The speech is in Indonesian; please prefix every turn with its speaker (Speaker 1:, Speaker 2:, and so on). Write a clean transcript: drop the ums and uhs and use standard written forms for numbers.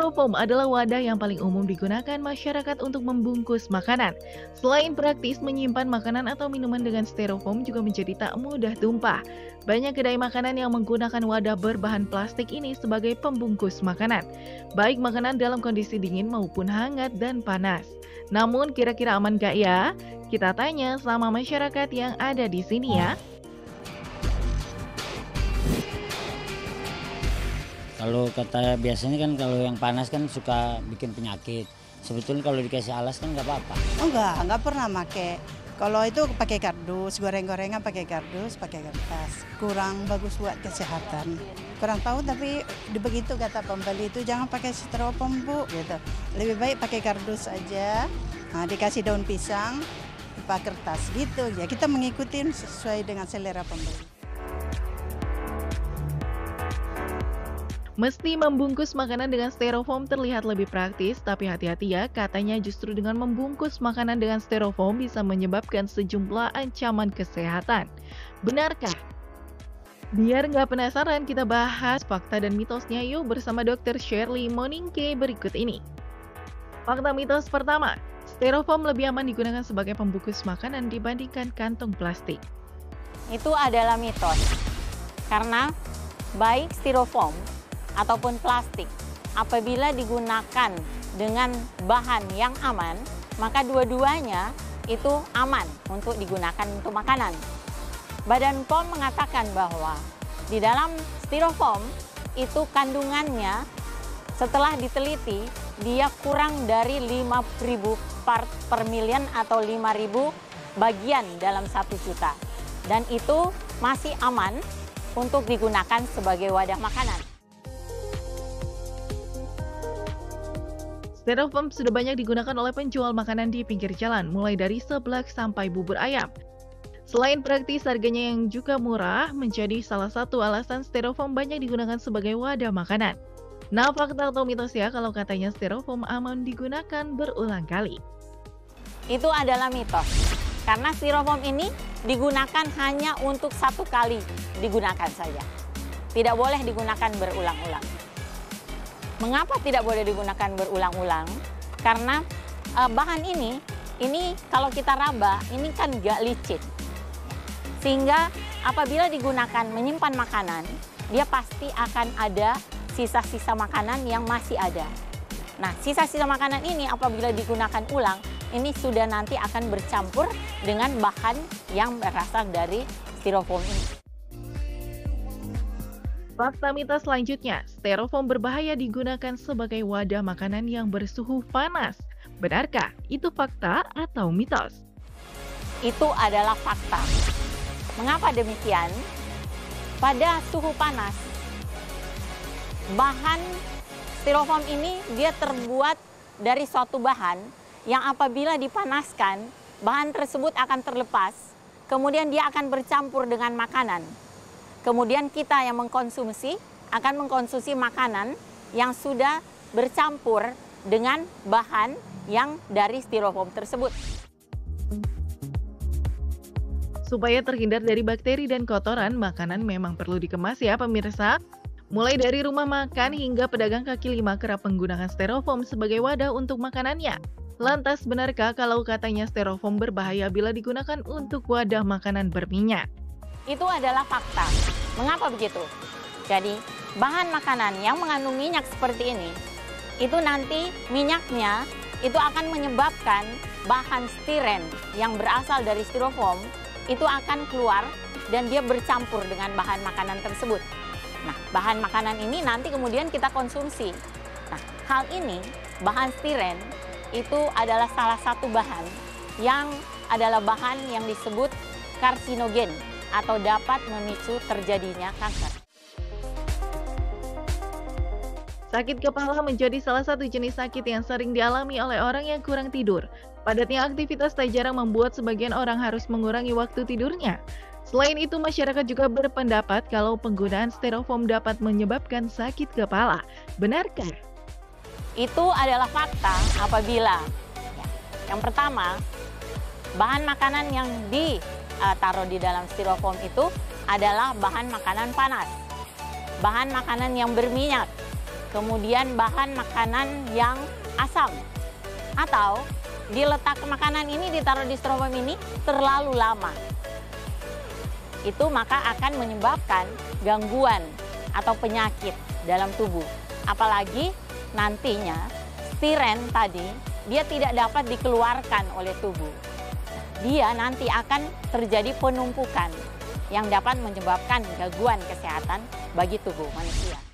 Speaker 1: Styrofoam adalah wadah yang paling umum digunakan masyarakat untuk membungkus makanan. Selain praktis, menyimpan makanan atau minuman dengan styrofoam juga menjadi tak mudah tumpah. Banyak kedai makanan yang menggunakan wadah berbahan plastik ini sebagai pembungkus makanan, baik makanan dalam kondisi dingin maupun hangat dan panas. Namun kira-kira aman gak ya? Kita tanya sama masyarakat yang ada di sini ya.
Speaker 2: Kalau kata biasanya kan kalau yang panas kan suka bikin penyakit. Sebetulnya kalau dikasih alas kan nggak apa-apa.
Speaker 3: Oh enggak pernah pakai. Kalau itu pakai kardus, goreng-gorengan pakai kardus, pakai kertas. Kurang bagus buat kesehatan. Kurang tahu tapi begitu kata pembeli itu jangan pakai styrofoam Bu gitu. Lebih baik pakai kardus aja. Nah, dikasih daun pisang, pakai kertas gitu ya. Kita mengikuti sesuai dengan selera pembeli.
Speaker 1: Meski membungkus makanan dengan styrofoam terlihat lebih praktis, tapi hati-hati ya, katanya justru dengan membungkus makanan dengan styrofoam bisa menyebabkan sejumlah ancaman kesehatan. Benarkah? Biar nggak penasaran, kita bahas fakta dan mitosnya yuk bersama Dr. Shirley Moningke berikut ini. Fakta mitos pertama, styrofoam lebih aman digunakan sebagai pembungkus makanan dibandingkan kantong plastik.
Speaker 4: Itu adalah mitos, karena baik styrofoam ataupun plastik, apabila digunakan dengan bahan yang aman, maka dua-duanya itu aman untuk digunakan untuk makanan. Badan POM mengatakan bahwa di dalam styrofoam itu kandungannya setelah diteliti dia kurang dari 5.000 part per million atau 5.000 bagian dalam 1 juta. Dan itu masih aman untuk digunakan sebagai wadah makanan.
Speaker 1: Styrofoam sudah banyak digunakan oleh penjual makanan di pinggir jalan, mulai dari seblak sampai bubur ayam. Selain praktis, harganya yang juga murah menjadi salah satu alasan styrofoam banyak digunakan sebagai wadah makanan. Nah, fakta atau mitos ya kalau katanya styrofoam aman digunakan berulang kali?
Speaker 4: Itu adalah mitos, karena styrofoam ini digunakan hanya untuk 1 kali digunakan saja. Tidak boleh digunakan berulang-ulang. Mengapa tidak boleh digunakan berulang-ulang? Karena bahan ini kalau kita raba, ini kan gak licin. Sehingga apabila digunakan menyimpan makanan, dia pasti akan ada sisa-sisa makanan yang masih ada. Nah, sisa-sisa makanan ini apabila digunakan ulang, ini sudah nanti akan bercampur dengan bahan yang berasal dari styrofoam ini.
Speaker 1: Fakta mitos selanjutnya, styrofoam berbahaya digunakan sebagai wadah makanan yang bersuhu panas. Benarkah itu fakta atau mitos?
Speaker 4: Itu adalah fakta. Mengapa demikian? Pada suhu panas, bahan styrofoam ini dia terbuat dari suatu bahan yang apabila dipanaskan, bahan tersebut akan terlepas, kemudian dia akan bercampur dengan makanan. Kemudian kita yang mengkonsumsi akan mengkonsumsi makanan yang sudah bercampur dengan bahan yang dari styrofoam tersebut.
Speaker 1: Supaya terhindar dari bakteri dan kotoran, makanan memang perlu dikemas ya pemirsa. Mulai dari rumah makan hingga pedagang kaki lima kerap menggunakan styrofoam sebagai wadah untuk makanannya. Lantas benarkah kalau katanya styrofoam berbahaya bila digunakan untuk wadah makanan berminyak?
Speaker 4: Itu adalah fakta. Mengapa begitu? Jadi, bahan makanan yang mengandung minyak seperti ini, itu nanti minyaknya itu akan menyebabkan bahan stiren yang berasal dari styrofoam itu akan keluar dan dia bercampur dengan bahan makanan tersebut. Nah, bahan makanan ini nanti kemudian kita konsumsi. Nah, hal ini, bahan stiren itu adalah salah satu bahan yang adalah bahan yang disebut karsinogen atau dapat memicu terjadinya kanker.
Speaker 1: Sakit kepala menjadi salah satu jenis sakit yang sering dialami oleh orang yang kurang tidur. Padatnya aktivitas tak jarang membuat sebagian orang harus mengurangi waktu tidurnya. Selain itu, masyarakat juga berpendapat kalau penggunaan styrofoam dapat menyebabkan sakit kepala. Benarkah?
Speaker 4: Itu adalah fakta apabila yang pertama, bahan makanan yang ditaruh di dalam styrofoam itu adalah bahan makanan panas, bahan makanan yang berminyak. kemudian bahan makanan yang asam, atau diletak makanan ini ditaruh di styrofoam ini terlalu lama. Itu maka akan menyebabkan gangguan atau penyakit dalam tubuh. Apalagi nantinya stiren tadi dia tidak dapat dikeluarkan oleh tubuh. Dia nanti akan terjadi penumpukan yang dapat menyebabkan gangguan kesehatan bagi tubuh manusia.